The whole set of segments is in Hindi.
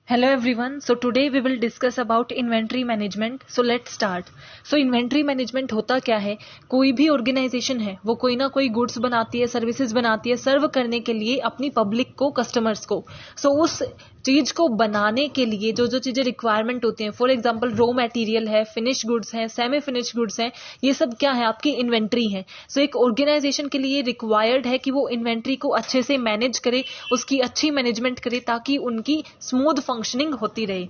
Hello everyone. So today we will discuss about inventory management. So let's start. So inventory management होता क्या है? कोई भी ऑर्गेनाइजेशन है वो कोई ना कोई गुड्स बनाती है, सर्विसेज बनाती है सर्व करने के लिए अपनी पब्लिक को, कस्टमर्स को. सो उस चीज को बनाने के लिए जो जो चीजें रिक्वायरमेंट होती हैं, फॉर एग्जांपल रॉ मटेरियल है, फिनिश गुड्स हैं, सेमी फिनिश गुड्स हैं, ये सब क्या है? आपकी इन्वेंट्री है. सो एक ऑर्गेनाइजेशन के लिए रिक्वायर्ड है कि वो इन्वेंट्री को अच्छे से मैनेज करे, उसकी अच्छी मैनेजमेंट करे ताकि उनकी स्मूथ फंक्शनिंग होती रहे.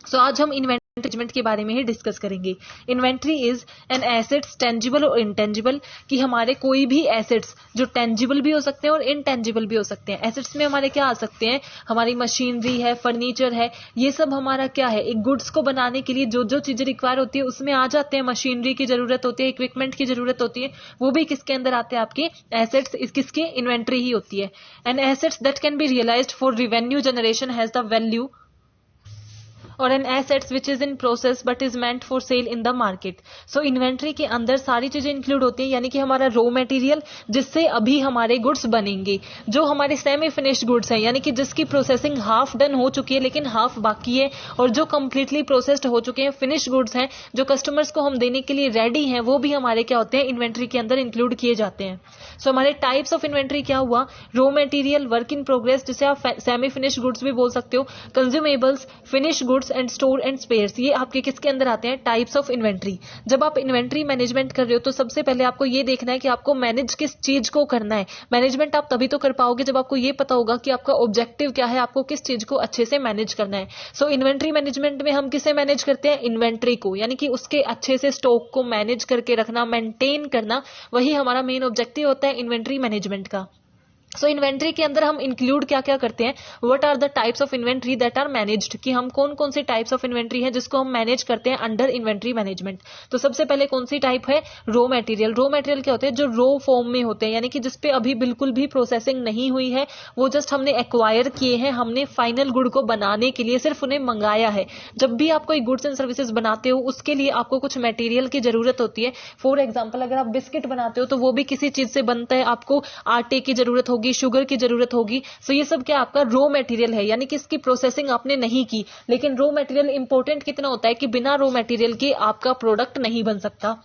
सो आज हम इन्वेंट्री मैनेजमेंट के बारे में ही डिस्कस करेंगे. Inventory is an assets, tangible और इनटेंजिबल, कि हमारे कोई भी एसेट्स जो टेंजिबल भी हो सकते हैं और इनटेंजिबल भी हो सकते हैं. एसेट्स में हमारे क्या आ सकते हैं? हमारी मशीनरी है, फर्नीचर है, ये सब हमारा क्या है? एक गुड्स को बनाने के लिए जो जो चीजें रिक्वायर होती है उसमें आ जाते हैं. मशीनरी की जरूरत होती है, इक्विपमेंट की जरूरत होती है, वो भी किसके अंदर आते हैं? आपके एसेट्स. किसके? इन्वेंट्री ही होती है. And assets that can be realised for revenue generation has the value, और an assets which is in process but is meant for sale in the market. So inventory के अंदर सारी चीजें इंक्लूड होती हैं, यानी कि हमारा रॉ मटेरियल जिससे अभी हमारे गुड्स बनेंगे, जो हमारे सेमी फिनिश्ड गुड्स हैं यानी कि जिसकी प्रोसेसिंग हाफ डन हो चुकी है लेकिन हाफ बाकी है, और जो कंप्लीटली प्रोसेस्ड हो चुके हैं फिनिश गुड्स हैं जो कस्टमर्स को हम देने के लिए रेडी हैं, वो भी हमारे क्या होते हैं? इन्वेंट्री के अंदर इंक्लूड किए जाते हैं. सो हमारे टाइप्स ऑफ इन्वेंट्री क्या हुआ? Raw material, work in progress जिसे आप सेमी फिनिश गुड्स भी बोल सकते हो, consumables, finish goods and store and spheres. ये आपके किसके अंदर आते हैं? Types of inventory. जब आप इन्वेंट्री मैनेजमेंट कर रहे हो तो सबसे पहले आपको ये देखना है कि आपको मैनेज किस चीज को करना है. मैनेजमेंट आप तभी तो कर पाओगे जब आपको ये पता होगा कि आपका ऑब्जेक्टिव क्या है, आपको किस चीज को अच्छे से मैनेज करना है. सो इन्वेंट्री मैनेजमेंट में हम किसे मैनेज करते हैं? इन्वेंट्री को, यानी कि उसके अच्छे से स्टॉक को मैनेज करके रखना, मेंटेन करना, वही हमारा मेन ऑब्जेक्टिव होता है इन्वेंट्री मैनेजमेंट का. सो इन्वेंट्री के अंदर हम इंक्लूड क्या क्या करते हैं? What are the types of inventory that are managed, कि हम कौन कौन से टाइप्स ऑफ इन्वेंट्री है जिसको हम मैनेज करते हैं अंडर इन्वेंट्री मैनेजमेंट. तो सबसे पहले कौन सी टाइप है? Raw material. रॉ मटेरियल क्या होते हैं? जो रॉ फॉर्म में होते हैं, यानी कि जिसपे अभी बिल्कुल भी प्रोसेसिंग नहीं हुई है, वो जस्ट हमने एक्वायर किए हैं, हमने फाइनल गुड को बनाने के लिए सिर्फ उन्हें मंगाया है. जब भी आप कोई गुड्स एंड सर्विसेज बनाते हो उसके लिए आपको कुछ मटेरियल की जरूरत होती है. फॉर एग्जाम्पल अगर आप बिस्किट बनाते हो तो वो भी किसी चीज से बनता है, आपको आटे की जरूरत होगी, शुगर की जरूरत होगी. सो ये सब क्या आपका रॉ मटेरियल है, यानी कि इसकी प्रोसेसिंग आपने नहीं की. लेकिन रॉ मटेरियल इंपॉर्टेंट कितना होता है कि बिना रॉ मटेरियल के आपका प्रोडक्ट नहीं बन सकता.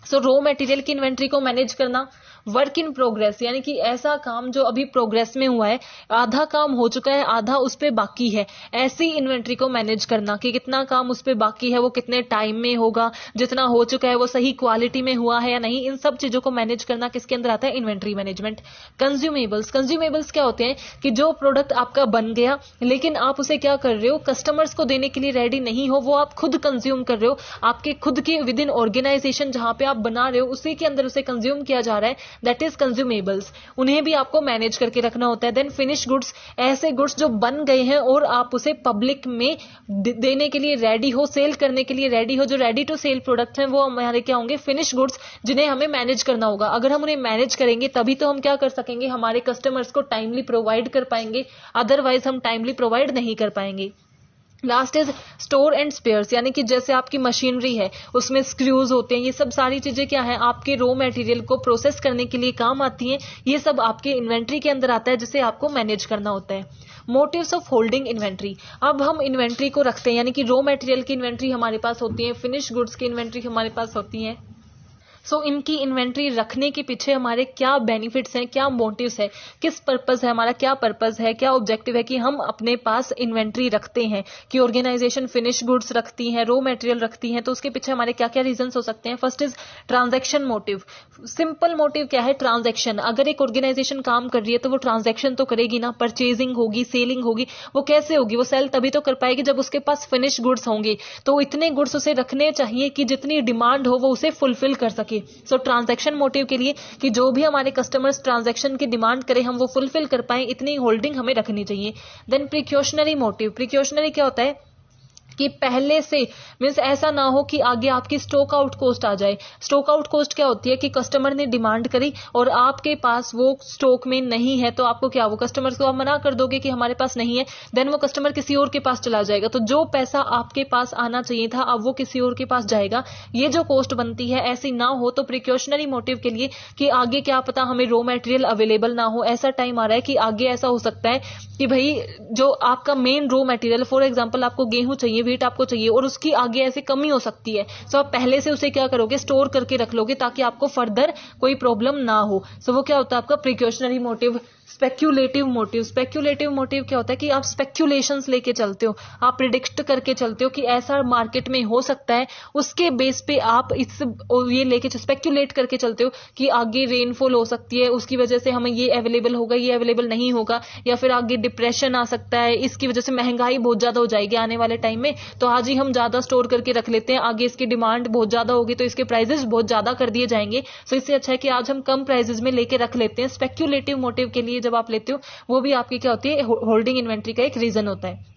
सो रॉ मटेरियल की इन्वेंट्री को मैनेज करना. वर्क इन प्रोग्रेस, यानी कि ऐसा काम जो अभी प्रोग्रेस में हुआ है, आधा काम हो चुका है, आधा उस पे बाकी है, ऐसी इन्वेंट्री को मैनेज करना कि कितना काम उस पे बाकी है, वो कितने टाइम में होगा, जितना हो चुका है वो सही क्वालिटी में हुआ है या नहीं, इन सब चीजों को मैनेज करना किसके अंदर आता है? Inventory management. कंज्यूमेबल्स. कंज्यूमेबल्स क्या होते हैं कि जो प्रोडक्ट आपका बन गया लेकिन आप उसे क्या कर रहे हो? कस्टमर्स को देने के लिए रेडी नहीं हो, वो आप खुद कंज्यूम कर रहे हो, आपके खुद के विद इन ऑर्गेनाइजेशन जहां पे आप बना रहे हो उसी के अंदर उसे कंज्यूम किया जा रहा है, दैट इज कंज्यूमेबल्स. उन्हें भी आपको मैनेज करके रखना होता है. देन फिनिश गुड्स, ऐसे गुड्स जो बन गए हैं और आप उसे पब्लिक में देने के लिए रेडी हो, सेल करने के लिए रेडी हो, जो रेडी टू सेल प्रोडक्ट हैं वो हमारे क्या होंगे? फिनिश गुड्स, जिन्हें हमें मैनेज करना होगा. अगर हम उन्हें मैनेज करेंगे तभी तो हम क्या कर सकेंगे? हमारे कस्टमर्स को टाइमली प्रोवाइड कर पाएंगे, अदरवाइज हम टाइमली प्रोवाइड नहीं कर पाएंगे. Last is store and spheres, यानी कि जैसे आपकी मशीनरी है उसमें स्क्रूज होते हैं, ये सब सारी चीजें क्या है? आपके रॉ मटेरियल को प्रोसेस करने के लिए काम आती हैं. ये सब आपके इन्वेंट्री के अंदर आता है जिसे आपको मैनेज करना होता है. Motives of holding inventory. अब हम इन्वेंट्री को रखते हैं, यानी कि रॉ मटेरियल की इन्वेंट्री हमारे पास होती है, फिनिश गुड्स की इन्वेंट्री हमारे पास होती है. सो इनकी इन्वेंट्री रखने के पीछे हमारे क्या बेनिफिट्स हैं, क्या मोटिव्स है, किस पर्पस है, हमारा क्या पर्पस है, क्या ऑब्जेक्टिव है कि हम अपने पास इन्वेंट्री रखते हैं. कि ऑर्गेनाइजेशन फिनिश गुड्स रखती है, रॉ मटेरियल रखती है, तो उसके पीछे हमारे क्या क्या रीजंस हो सकते हैं? First is transaction motive. Simple motive क्या है? ट्रांजैक्शन. अगर एक ऑर्गेनाइजेशन काम कर रही है तो वो ट्रांजैक्शन तो करेगी ना, परचेजिंग होगी, सेलिंग होगी. वो कैसे होगी? वो सेल तभी तो कर पाएगी जब उसके पास फिनिश गुड्स होंगे. तो इतने गुड्स उसे रखने चाहिए कि जितनी डिमांड हो वो उसे फुलफिल कर सके. सो ट्रांजैक्शन मोटिव के लिए कि जो भी हमारे कस्टमर्स ट्रांजैक्शन की डिमांड करें हम वो फुलफिल कर पाए, इतनी होल्डिंग हमें रखनी चाहिए. Then precautionary motive. प्रिकॉशनरी क्या होता है? कि पहले से मीन्स ऐसा ना हो कि आगे आपकी स्टॉक आउट कॉस्ट आ जाए। स्टॉक आउट कॉस्ट क्या होती है कि कस्टमर ने डिमांड करी और आपके पास वो स्टॉक में नहीं है, तो आपको क्या, वो कस्टमर को आप मना कर दोगे कि हमारे पास नहीं है, देन वो कस्टमर किसी और के पास चला जाएगा, तो जो पैसा आपके पास आना चाहिए था अब वो किसी और के पास जाएगा। ये जो कॉस्ट बनती है ऐसी ना हो, तो प्रिकॉशनरी मोटिव के लिए कि आगे क्या पता हमें रॉ मटेरियल अवेलेबल ना हो, ऐसा टाइम आ रहा है कि आगे ऐसा हो सकता है कि भाई जो आपका main raw material, for example आपको गेहूं चाहिए, व्हीट आपको चाहिए और उसकी आगे ऐसे कमी हो सकती है, सो आप पहले से उसे क्या करोगे, स्टोर करके रख लोगे ताकि आपको फर्दर कोई प्रॉब्लम ना हो। सो वो क्या होता है आपका precautionary motive. Speculative motive, speculative motive क्या होता है कि आप स्पेक्यूलेशंस लेके चलते हो, आप प्रिडिक्ट करके चलते हो कि ऐसा मार्केट में हो सकता है, उसके बेस पे आप इस ये लेके स्पेक्यूलेट करके चलते हो कि आगे रेनफॉल हो सकती है, उसकी वजह से हमें ये अवेलेबल होगा, ये अवेलेबल नहीं होगा, या फिर आगे डिप्रेशन आ सकता है, इसकी वजह से महंगाई बहुत ज्यादा हो जाएगी आने वाले टाइम में, तो आज ही हम ज्यादा स्टोर करके रख लेते हैं, आगे इसकी डिमांड बहुत ज्यादा होगी तो इसके प्राइसेस बहुत ज्यादा कर दिए जाएंगे, सो इससे अच्छा है कि आज हम कम प्राइसेस में लेके रख लेते हैं। स्पेक्यूलेटिव मोटिव के लिए जब आप लेते हो वो भी आपकी क्या होती है, होल्डिंग इन्वेंट्री का एक रीजन होता है।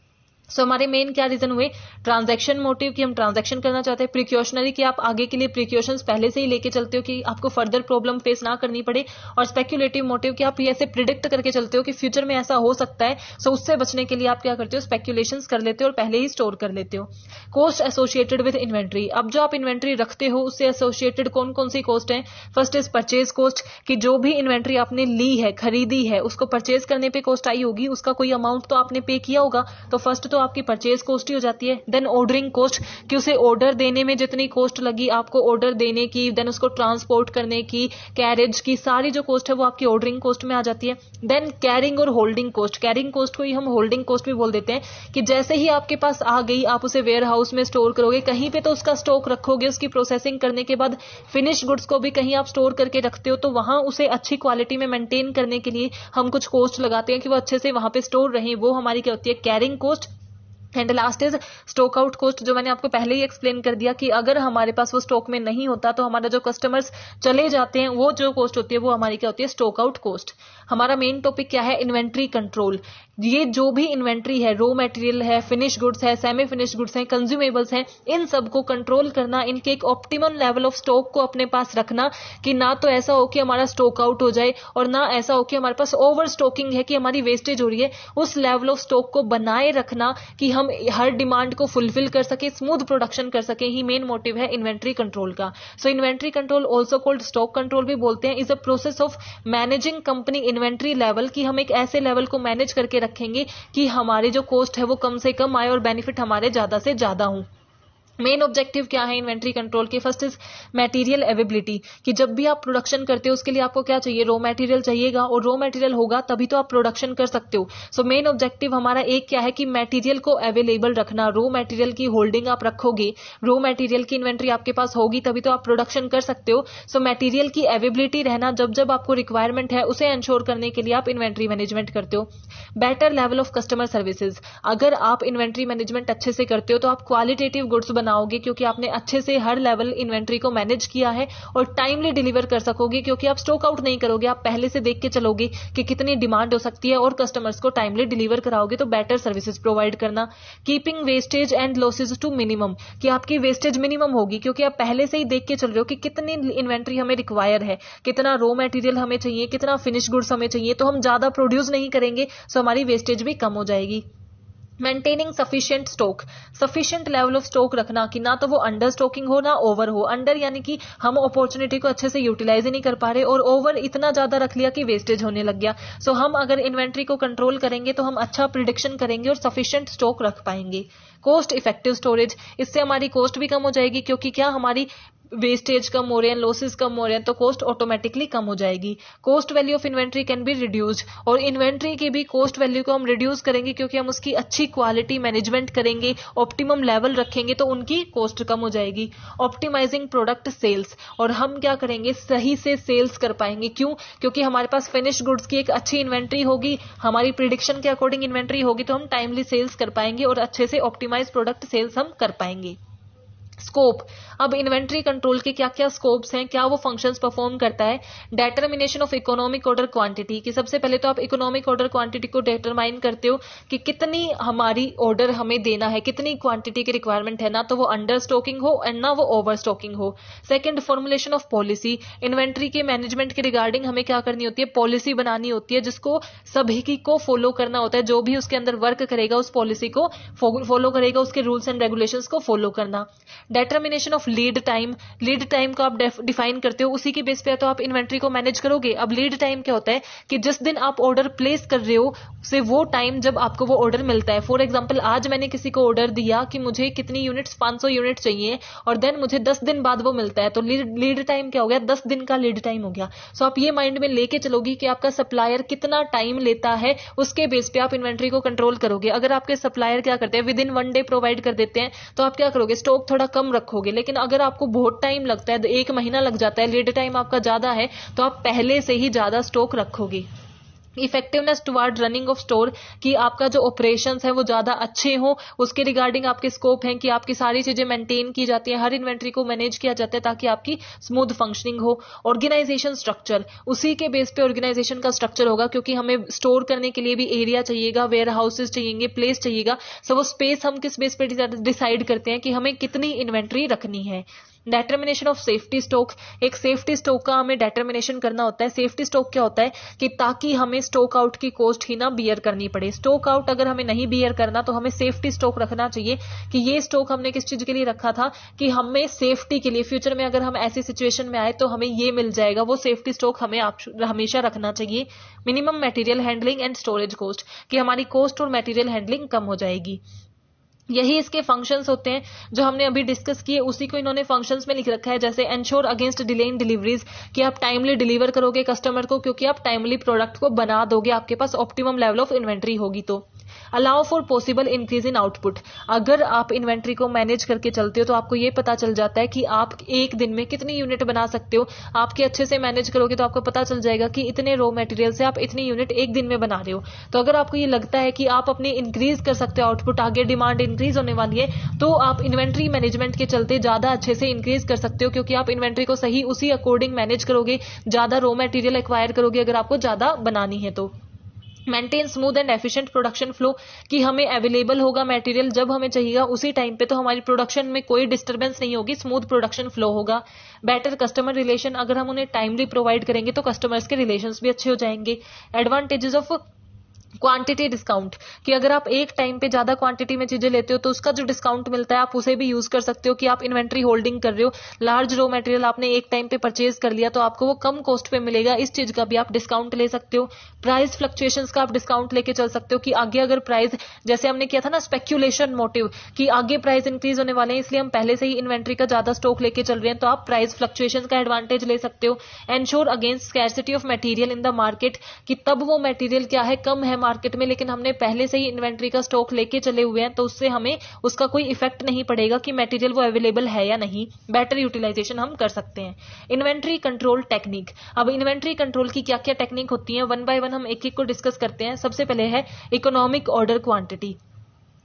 सो हमारे मेन क्या रीजन हुए, ट्रांजैक्शन मोटिव कि हम ट्रांजैक्शन करना चाहते हैं, प्रिकॉशनरी कि आप आगे के लिए प्रिकॉशंस पहले से ही लेके चलते हो कि आपको फर्दर प्रॉब्लम फेस ना करनी पड़े, और स्पेक्यूलेटिव मोटिव कि आप ये ऐसे प्रिडिक्ट करके चलते हो कि फ्यूचर में ऐसा हो सकता है, सो उससे बचने के लिए आप क्या करते हो, स्पेक्यूलेशंस कर लेते हो और पहले ही स्टोर कर लेते हो। कॉस्ट एसोसिएटेड विद इन्वेंट्री, अब जो आप इन्वेंट्री रखते हो उससे एसोसिएटेड कौन कौन सी कॉस्ट है। फर्स्ट इज परचेज कॉस्ट कि जो भी इन्वेंट्री आपने ली है, खरीदी है, उसको परचेज करने पे कॉस्ट आई होगी, उसका कोई अमाउंट तो आपने पे किया होगा, तो फर्स्ट तो आपकी परचेज कॉस्ट ही हो जाती है। देन ऑर्डरिंग कॉस्ट कि उसे ऑर्डर देने में जितनी कॉस्ट लगी आपको ऑर्डर देने की, देन उसको ट्रांसपोर्ट करने की, कैरेज की, सारी जो कॉस्ट है वो आपकी ऑर्डरिंग कॉस्ट में आ जाती है। देन कैरिंग और होल्डिंग कॉस्ट, कैरिंग कॉस्ट को ही हम होल्डिंग कॉस्ट भी बोल देते हैं कि जैसे ही आपके पास आ गई आप उसे वेयर हाउस में स्टोर करोगे, कहीं पे तो उसका स्टॉक रखोगे, उसकी प्रोसेसिंग करने के बाद फिनिश गुड्स को भी कहीं आप स्टोर करके रखते हो, तो वहां उसे अच्छी क्वालिटी में मेंटेन करने के लिए हम कुछ कॉस्ट लगाते हैं कि वो अच्छे से वहां पे स्टोर रहे, वो हमारी क्या होती है, carrying cost. And last is stock out cost, जो मैंने आपको पहले ही एक्सप्लेन कर दिया कि अगर हमारे पास वो स्टॉक में नहीं होता तो हमारा जो कस्टमर्स चले जाते हैं, वो जो कॉस्ट होती है वो हमारी क्या होती है, स्टॉक आउट कॉस्ट। हमारा मेन टॉपिक क्या है, इन्वेंट्री कंट्रोल। ये जो भी इन्वेंट्री है, रॉ मटेरियल है, फिनिश गुड्स है, सेमी फिनिश गुड्स है, कंज्यूमेबल्स हैं, इन सबको कंट्रोल करना, इनके एक ऑप्टिमम लेवल ऑफ स्टॉक को अपने पास रखना कि ना तो ऐसा हो कि हमारा स्टॉक आउट हो जाए और ना ऐसा हो कि हमारे पास ओवर स्टॉकिंग है कि हमारी वेस्टेज हो रही है। उस लेवल ऑफ स्टॉक को बनाए रखना कि हम हर डिमांड को फुलफिल कर सके, स्मूथ प्रोडक्शन कर सके, ही मेन मोटिव है इन्वेंट्री कंट्रोल का। So inventory control also called stock control भी बोलते हैं, is a process of managing company inventory level, कि हम एक ऐसे लेवल को मैनेज करके रखेंगे कि हमारी जो कॉस्ट है वो कम से कम आए और बेनिफिट हमारे ज्यादा से ज्यादा हो। मेन ऑब्जेक्टिव क्या है इन्वेंट्री कंट्रोल के, फर्स्ट इज मटेरियल अवेलेबिलिटी कि जब भी आप प्रोडक्शन करते हो उसके लिए आपको क्या चाहिए, रॉ मटेरियल चाहिएगा, और रॉ मटेरियल होगा तभी तो आप प्रोडक्शन कर सकते हो। सो मेन ऑब्जेक्टिव हमारा एक क्या है कि मटेरियल को अवेलेबल रखना, रॉ मटेरियल की होल्डिंग आप रखोगे, रॉ मटेरियल की इन्वेंट्री आपके पास होगी तभी तो आप प्रोडक्शन कर सकते हो। सो मटेरियल की अवेलेबिलिटी रहना, जब जब आपको रिक्वायरमेंट है उसे इंश्योर करने के लिए आप इन्वेंट्री मैनेजमेंट करते हो। Better level of customer services, अगर आप इन्वेंट्री मैनेजमेंट अच्छे से करते हो तो आप क्वालिटेटिव गुड्स बनाओगे क्योंकि आपने अच्छे से हर लेवल इन्वेंट्री को मैनेज किया है, और टाइमली डिलीवर कर सकोगे क्योंकि आप स्टॉक आउट नहीं करोगे, आप पहले से देख के चलोगे कि कितनी डिमांड हो सकती है और कस्टमर्स को टाइमली डिलीवर कराओगे। तो बेटर सर्विसेज प्रोवाइड करना। Keeping wastage and losses to minimum, कि आपकी वेस्टेज मिनिमम होगी क्योंकि आप पहले से ही देख के चल रहे हो कि कितनी इन्वेंट्री हमें रिक्वायर है, कितना रॉ मटेरियल हमें चाहिए, कितना फिनिश गुड्स हमें चाहिए, तो हम ज्यादा प्रोड्यूस नहीं करेंगे, सो हमारी वेस्टेज भी कम हो जाएगी। Maintaining sufficient stock, sufficient level of stock रखना कि ना तो वो अंडर स्टॉकिंग हो ना ओवर हो। अंडर यानी कि हम अपॉर्चुनिटी को अच्छे से यूटिलाइज ही नहीं कर पा रहे, और ओवर इतना ज्यादा रख लिया कि वेस्टेज होने लग गया। सो हम अगर इन्वेंट्री को कंट्रोल करेंगे तो हम अच्छा प्रिडिक्शन करेंगे और सफिशिएंट स्टॉक रख पाएंगे। कॉस्ट इफेक्टिव स्टोरेज, इससे हमारी कॉस्ट भी कम हो जाएगी क्योंकि क्या हमारी वेस्टेज कम हो रहे हैं, लॉसेस कम हो रहे हैं, तो कॉस्ट ऑटोमेटिकली कम हो जाएगी। Cost value of inventory can be reduced, और इन्वेंट्री की भी कॉस्ट वैल्यू को हम रिड्यूस करेंगे क्योंकि हम उसकी अच्छी क्वालिटी मैनेजमेंट करेंगे, ऑप्टिमम लेवल रखेंगे तो उनकी कॉस्ट कम हो जाएगी। ऑप्टिमाइजिंग प्रोडक्ट सेल्स, और हम क्या करेंगे, सही से सेल्स कर पाएंगे। क्यों? क्योंकि हमारे पास फिनिश गुड्स की एक अच्छी इन्वेंट्री होगी, हमारी प्रिडिक्शन के अकॉर्डिंग इन्वेंट्री होगी, तो हम टाइमली सेल्स कर पाएंगे और अच्छे से ऑप्टिमाइज प्रोडक्ट सेल्स हम कर पाएंगे। स्कोप। अब इन्वेंट्री कंट्रोल के क्या क्या स्कोप्स हैं, क्या वो फंक्शंस परफॉर्म करता है। Determination of economic order quantity, कि सबसे पहले तो आप इकोनॉमिक ऑर्डर क्वांटिटी को डिटरमाइन करते हो कि कितनी हमारी ऑर्डर हमें देना है, कितनी क्वांटिटी की रिक्वायरमेंट है, ना तो वो अंडर स्टॉकिंग हो एंड ना वो ओवर स्टॉकिंग हो। Second, formulation of policy, inventory के मैनेजमेंट के रिगार्डिंग हमें क्या करनी होती है, पॉलिसी बनानी होती है जिसको सभी को फॉलो करना होता है, जो भी उसके अंदर वर्क करेगा उस पॉलिसी को फॉलो करेगा, उसके रूल्स एंड रेगुलेशंस को फॉलो करना। Determination of lead time, lead time को आप डिफाइन करते हो, उसी के बेस पे तो आप इन्वेंट्री को मैनेज करोगे। अब लीड टाइम क्या होता है कि जिस दिन आप ऑर्डर प्लेस कर रहे हो से वो टाइम जब आपको वो ऑर्डर मिलता है। फॉर एग्जांपल आज मैंने किसी को ऑर्डर दिया कि मुझे कितनी यूनिट्स, 500 यूनिट चाहिए, और देन मुझे 10 दिन बाद वो मिलता है, तो लीड टाइम क्या हो गया, 10 दिन का लीड टाइम हो गया। सो आप ये माइंड में लेके चलोगी कि आपका सप्लायर कितना टाइम लेता है, उसके बेस पे आप इन्वेंट्री को कंट्रोल करोगे। अगर आपके सप्लायर क्या करते हैं, विद इन 1 डे प्रोवाइड कर देते हैं, तो आप क्या करोगे, स्टॉक थोड़ा कम रखोगे। लेकिन अगर आपको बहुत टाइम लगता है, 1 महीना लग जाता है, लीड टाइम आपका ज्यादा है, तो आप पहले से ही ज्यादा स्टॉक रखोगे। Effectiveness toward running of store, कि आपका जो ऑपरेशंस है वो ज्यादा अच्छे हो, उसके रिगार्डिंग आपके स्कोप हैं कि आपकी सारी चीजें मेंटेन की जाती है, हर इन्वेंट्री को मैनेज किया जाता है ताकि आपकी स्मूथ फंक्शनिंग हो। ऑर्गेनाइजेशन स्ट्रक्चर, उसी के बेस पे ऑर्गेनाइजेशन का स्ट्रक्चर होगा, क्योंकि हमें स्टोर करने के लिए भी एरिया चाहिएगा, वेयर हाउसेज चाहिए, प्लेस चाहिएगा। सो वो स्पेस हम किस बेस पे डिसाइड करते हैं कि हमें कितनी इन्वेंट्री रखनी है। डिटर्मिनेशन ऑफ सेफ्टी स्टॉक, एक सेफ्टी स्टॉक का हमें डिटर्मिनेशन करना होता है। सेफ्टी स्टॉक क्या होता है कि ताकि हमें स्टॉक आउट की कॉस्ट ही ना बियर करनी पड़े। स्टॉक आउट अगर हमें नहीं बियर करना तो हमें सेफ्टी स्टॉक रखना चाहिए, कि ये स्टॉक हमने किस चीज के लिए रखा था, कि हमें सेफ्टी के लिए, फ्यूचर में अगर हम ऐसी सिचुएशन में आए तो हमें ये मिल जाएगा, वो सेफ्टी स्टॉक हमें हमेशा रखना चाहिए। Minimum material handling and storage cost, कि हमारी कॉस्ट और मटेरियल हैंडलिंग कम हो जाएगी। यही इसके फंक्शंस होते हैं जो हमने अभी डिस्कस किए, उसी को इन्होंने फंक्शंस में लिख रखा है। जैसे ensure against delay in deliveries, कि आप टाइमली डिलीवर करोगे कस्टमर को, क्योंकि आप टाइमली प्रोडक्ट को बना दोगे, आपके पास ऑप्टिमम लेवल ऑफ इन्वेंट्री होगी। तो allow for possible increase in output, अगर आप इन्वेंट्री को मैनेज करके चलते हो तो आपको ये पता चल जाता है कि आप एक दिन में कितनी यूनिट बना सकते हो। आपके अच्छे से मैनेज करोगे तो आपको पता चल जाएगा कि इतने रॉ मटेरियल से आप इतनी यूनिट एक दिन में बना रहे हो। तो अगर आपको ये लगता है कि आप अपनी इंक्रीज कर सकते हो आउटपुट, आगे डिमांड इंक्रीज होने वाली है, तो आप इन्वेंट्री मैनेजमेंट के चलते ज्यादा अच्छे से इंक्रीज कर सकते हो, क्योंकि आप इन्वेंट्री को सही उसी अकॉर्डिंग मैनेज करोगे, ज्यादा रॉ मटेरियल एक्वायर करोगे अगर आपको ज्यादा बनानी है तो। Maintain smooth and efficient production flow, कि हमें अवेलेबल होगा मटेरियल जब हमें चाहिएगा उसी टाइम पे, तो हमारी प्रोडक्शन में कोई डिस्टर्बेंस नहीं होगी, स्मूथ प्रोडक्शन फ्लो होगा। बेटर कस्टमर रिलेशन, अगर हम उन्हें टाइमली प्रोवाइड करेंगे तो कस्टमर्स के रिलेशंस भी अच्छे हो जाएंगे। एडवांटेजेस ऑफ क्वांटिटी डिस्काउंट, कि अगर आप एक टाइम पे ज्यादा क्वांटिटी में चीजें लेते हो तो उसका जो डिस्काउंट मिलता है आप उसे भी यूज कर सकते हो, कि आप इन्वेंट्री होल्डिंग कर रहे हो, लार्ज रॉ मटेरियल आपने एक टाइम पे परचेज कर लिया तो आपको वो कम कॉस्ट पे मिलेगा, इस चीज का भी आप डिस्काउंट ले सकते हो। प्राइस फ्लक्चुएशंस का आप डिस्काउंट लेके चल सकते हो, कि आगे अगर प्राइस, जैसे हमने किया था ना स्पेक्यूलेशन मोटिव, कि आगे प्राइस इंक्रीज होने वाले हैं इसलिए हम पहले से ही इन्वेंट्री का ज्यादा स्टॉक लेके चल रहे हैं, तो आप प्राइस फ्लक्चुएशन का एडवांटेज ले सकते हो। Ensure against scarcity of material in the market, कि तब वो मटेरियल क्या है, कम है मार्केट में, लेकिन हमने पहले से ही इन्वेंट्री का स्टॉक लेके चले हुए हैं, तो उससे हमें उसका कोई इफेक्ट नहीं पड़ेगा कि मटेरियल वो अवेलेबल है या नहीं, बेटर यूटिलाइजेशन हम कर सकते हैं। इन्वेंट्री कंट्रोल टेक्निक, अब इन्वेंट्री कंट्रोल की क्या क्या टेक्निक होती है, वन बाय वन हम एक एक को डिस्कस करते हैं। सबसे पहले है economic order quantity.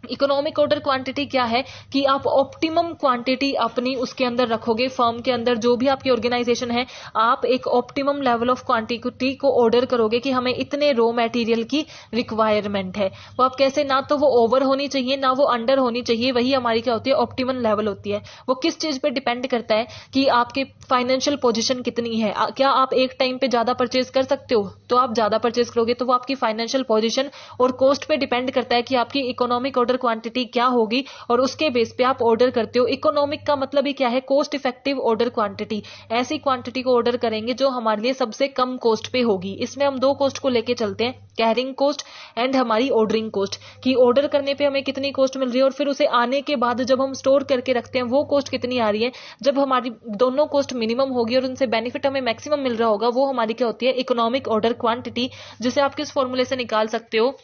Economic order quantity क्या है, कि आप ऑप्टिमम क्वांटिटी अपनी उसके अंदर रखोगे, फर्म के अंदर जो भी आपकी ऑर्गेनाइजेशन है, आप एक ऑप्टिमम लेवल ऑफ क्वांटिटी को ऑर्डर करोगे कि हमें इतने रॉ मटेरियल की रिक्वायरमेंट है। वो आप कैसे, ना तो वो ओवर होनी चाहिए ना वो अंडर होनी चाहिए, वही हमारी क्या होती है, ऑप्टिमम लेवल होती है। वो किस चीज पे डिपेंड करता है कि आपके फाइनेंशियल पोजीशन कितनी है, क्या आप एक टाइम पे ज्यादा परचेज कर सकते हो, तो आप ज्यादा परचेज करोगे, तो वो आपकी फाइनेंशियल पोजीशन और कॉस्ट पे डिपेंड करता है कि आपकी इकोनॉमिक ऑर्डर क्वांटिटी क्या होगी, और उसके बेस पे आप ऑर्डर करते हो। इकोनॉमिक का मतलब ही क्या है, कॉस्ट इफेक्टिव ऑर्डर क्वांटिटी, ऐसी क्वांटिटी को ऑर्डर करेंगे जो हमारे लिए सबसे कम कॉस्ट पे होगी। इसमें हम दो कॉस्ट को लेके चलते हैं, कैरिंग कॉस्ट एंड हमारी ऑर्डरिंग कॉस्ट, कि ऑर्डर करने पे हमें कितनी कॉस्ट मिल रही है और फिर उसे आने के बाद जब हम स्टोर करके रखते हैं वो कॉस्ट कितनी आ रही है। जब हमारी दोनों कॉस्ट मिनिमम होगी और उनसे बेनिफिट हमें मैक्सिमम मिल रहा होगा, वो हमारी क्या होती है, इकोनॉमिक ऑर्डर क्वांटिटी, जिसे आप किस फॉर्मूले से निकाल सकते हो,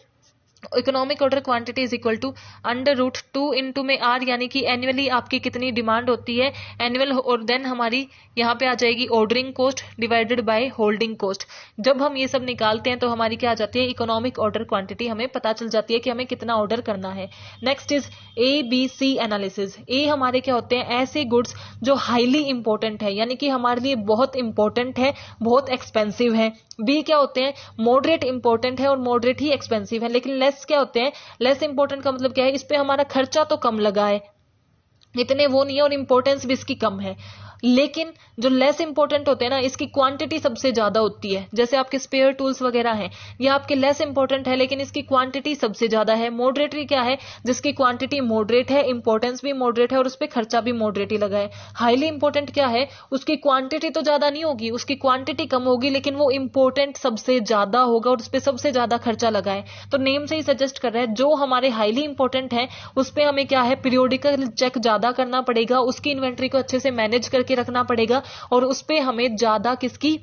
economic order quantity is equal to √2 into में आर, यानी कि एनुअली आपकी कितनी डिमांड होती है एनुअल, और देन हमारी यहाँ पे आ जाएगी ordering cost divided by holding cost. जब हम ये सब निकालते हैं तो हमारी क्या आ जाती है, इकोनॉमिक ऑर्डर क्वांटिटी, हमें पता चल जाती है कि हमें कितना ऑर्डर करना है। Next is ABC analysis. ए हमारे क्या होते हैं, ऐसे गुड्स जो हाईली इंपॉर्टेंट है, यानी कि हमारे लिए बहुत इंपॉर्टेंट है, बहुत एक्सपेंसिव है। बी क्या होते हैं, मॉडरेट इंपॉर्टेंट है और मॉडरेट ही एक्सपेंसिव है। लेकिन लेस क्या होते हैं, लेस इंपॉर्टेंट का मतलब क्या है, इस पे हमारा खर्चा तो कम लगा है, इतने वो नहीं है, और इंपॉर्टेंस भी इसकी कम है। लेकिन जो लेस इंपॉर्टेंट होते हैं ना, इसकी क्वांटिटी सबसे ज्यादा होती है। जैसे आपके स्पेयर टूल्स वगैरह हैं, ये आपके लेस इंपॉर्टेंट है लेकिन इसकी क्वांटिटी सबसे ज्यादा है। मॉडरेटरी क्या है, जिसकी क्वांटिटी मॉडरेट है, इंपॉर्टेंस भी मॉडरेट है और उस पर खर्चा भी मॉडरेट ही लगा है। हाईली इंपॉर्टेंट क्या है, उसकी क्वांटिटी तो ज्यादा नहीं होगी, उसकी क्वांटिटी कम होगी, लेकिन वो इंपॉर्टेंट सबसे ज्यादा होगा और उस पर सबसे ज्यादा खर्चा लगा है। तो नेम से ही सजेस्ट कर रहा है, जो हमारे हाईली इंपॉर्टेंट है उस पर हमें क्या है, पीरियोडिकल चेक ज्यादा करना पड़ेगा, उसकी इन्वेंट्री को अच्छे से मैनेज करके रखना पड़ेगा और उस पे हमें ज्यादा किसकी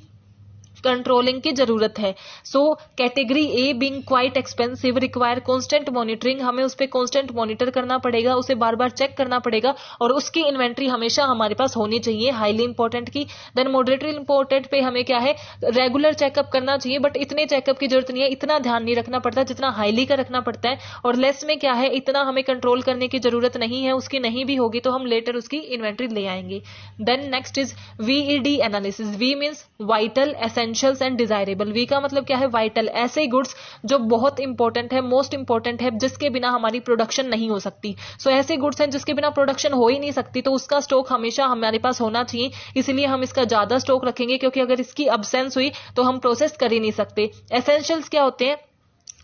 कंट्रोलिंग की जरूरत है। So category a being quite expensive require constant monitoring, हमें उस पे कांस्टेंट मॉनिटर करना पड़ेगा, उसे बार बार चेक करना पड़ेगा और उसकी इन्वेंट्री हमेशा हमारे पास होनी चाहिए हाईली इंपॉर्टेंट की। देन मॉडरेटरी इंपॉर्टेंट पे हमें क्या है, रेगुलर चेकअप करना चाहिए, बट इतने चेकअप की जरूरत नहीं है, इतना ध्यान नहीं रखना पड़ता जितना हाईली का रखना पड़ता है। और लेस में क्या है, इतना हमें कंट्रोल करने की जरूरत नहीं है, उसकी नहीं भी होगी तो हम लेटर उसकी इन्वेंट्री ले आएंगे। Then next is VED analysis. V means vital, essentials and desirable. V का मतलब क्या है, वाइटल, ऐसे गुड्स जो बहुत इंपॉर्टेंट है, मोस्ट इंपॉर्टेंट है, जिसके बिना हमारी प्रोडक्शन नहीं हो सकती। सो ऐसे गुड्स हैं जिसके बिना प्रोडक्शन हो ही नहीं सकती, तो उसका स्टॉक हमेशा हमारे पास होना चाहिए। इसलिए हम इसका ज्यादा स्टॉक रखेंगे, क्योंकि अगर इसकी अब्सेंस हुई तो हम प्रोसेस कर ही नहीं सकते। एसेंशियल्स क्या होते हैं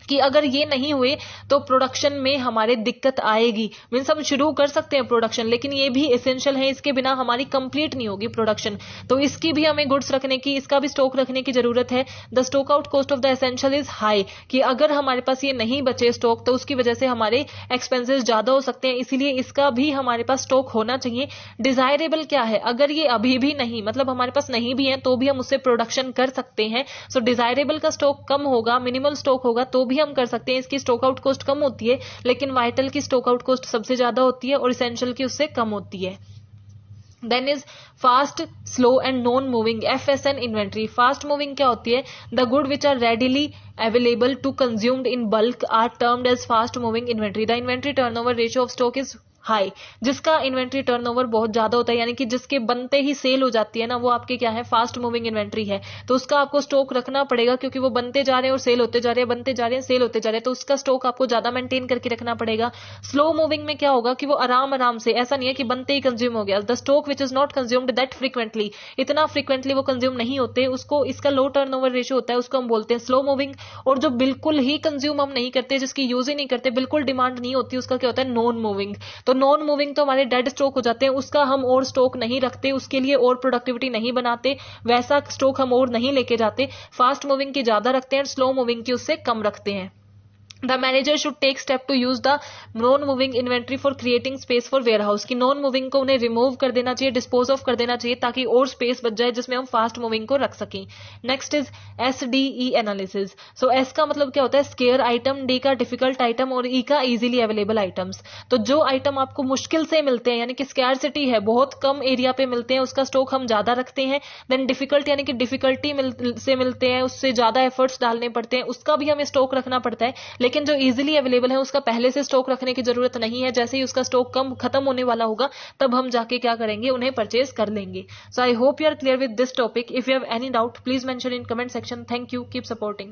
कि अगर ये नहीं हुए तो प्रोडक्शन में हमारे दिक्कत आएगी। मीन्स हम शुरू कर सकते हैं प्रोडक्शन, लेकिन ये भी एसेंशियल है, इसके बिना हमारी कंप्लीट नहीं होगी प्रोडक्शन, तो इसकी भी हमें गुड्स रखने की, इसका भी स्टॉक रखने की जरूरत है। The stock out cost of the essential is high, कि अगर हमारे पास ये नहीं बचे स्टॉक तो उसकी वजह से हमारे एक्सपेंसेस ज्यादा हो सकते हैं, इसीलिए इसका भी हमारे पास स्टॉक होना चाहिए। डिजायरेबल क्या है, अगर ये अभी भी नहीं, मतलब हमारे पास नहीं भी है तो भी हम उससे प्रोडक्शन कर सकते हैं। सो डिजायरेबल का स्टॉक कम होगा, मिनिमल स्टॉक होगा तो भी हम कर सकते हैं, इसकी स्टॉक आउट कॉस्ट कम होती है, लेकिन वाइटल की स्टॉक आउट कॉस्ट सबसे ज्यादा होती है और इसेंशियल की उससे कम होती है। Then is fast, slow and non moving FSN inventory. Fast moving क्या होती है, the good which are readily available to consumed in bulk are termed as fast moving inventory. The inventory turnover ratio of stock is high, जिसका इन्वेंट्री टर्नओवर बहुत ज्यादा होता है, यानी कि जिसके बनते ही सेल हो जाती है ना, वो आपके क्या है, फास्ट मूविंग इन्वेंट्री है। तो उसका आपको स्टॉक रखना पड़ेगा, क्योंकि वो बनते जा रहे हैं और सेल होते जा रहे हैं, बनते जा रहे हैं सेल होते जा रहे हैं, तो उसका स्टॉक आपको ज्यादा मेंटेन करके रखना पड़ेगा। स्लो मूविंग में क्या होगा कि वो आराम आराम से, ऐसा नहीं है कि बनते ही कंज्यूम हो गया। The stock which is not consumed that frequently, इतना फ्रिक्वेंटली वो कंज्यूम नहीं होते, उसको, इसका लो टर्नओवर रेशियो होता है, उसको हम बोलते हैं स्लो मूविंग। और जो बिल्कुल ही कंज्यूम हम नहीं करते, जिसकी यूज ही नहीं करते, बिल्कुल डिमांड नहीं होती, उसका क्या होता है, नॉन मूविंग। तो नॉन मूविंग तो डेड स्टॉक हो जाते हैं, उसका हम और स्टॉक नहीं रखते, उसके लिए और प्रोडक्टिविटी नहीं बनाते, वैसा स्टॉक हम और नहीं लेके जाते। फास्ट मूविंग की ज्यादा रखते हैं, स्लो मूविंग की उससे कम रखते हैं। The manager should take step to use the non-moving inventory for creating space for warehouse, कि नॉन मूविंग को उन्हें रिमूव कर देना चाहिए, डिस्पोज ऑफ कर देना चाहिए, ताकि और स्पेस बच जाए जिसमें हम फास्ट मूविंग को रख सकें। Next is SDE analysis. So S का मतलब क्या होता है, स्केयर आइटम, D का डिफिकल्ट आइटम और E का इजीली अवेलेबल आइटम्स। तो जो आइटम आपको मुश्किल से मिलते हैं, यानी कि स्कैरसिटी है, बहुत कम एरिया पे मिलते हैं, उसका स्टॉक हम ज्यादा रखते हैं। देन डिफिकल्ट, यानी कि डिफिकल्टी से मिलते हैं, उससे ज्यादा एफर्ट्स डालने पड़ते हैं, उसका भी हमें स्टॉक रखना पड़ता है। लेकिन जो इजीली अवेलेबल है उसका पहले से स्टॉक रखने की जरूरत नहीं है, जैसे ही उसका स्टॉक कम खत्म होने वाला होगा तब हम जाके क्या करेंगे, उन्हें परचेज कर लेंगे। So I hope you are clear with this topic. If you have any doubt please mention in comment section. Thank you, keep supporting.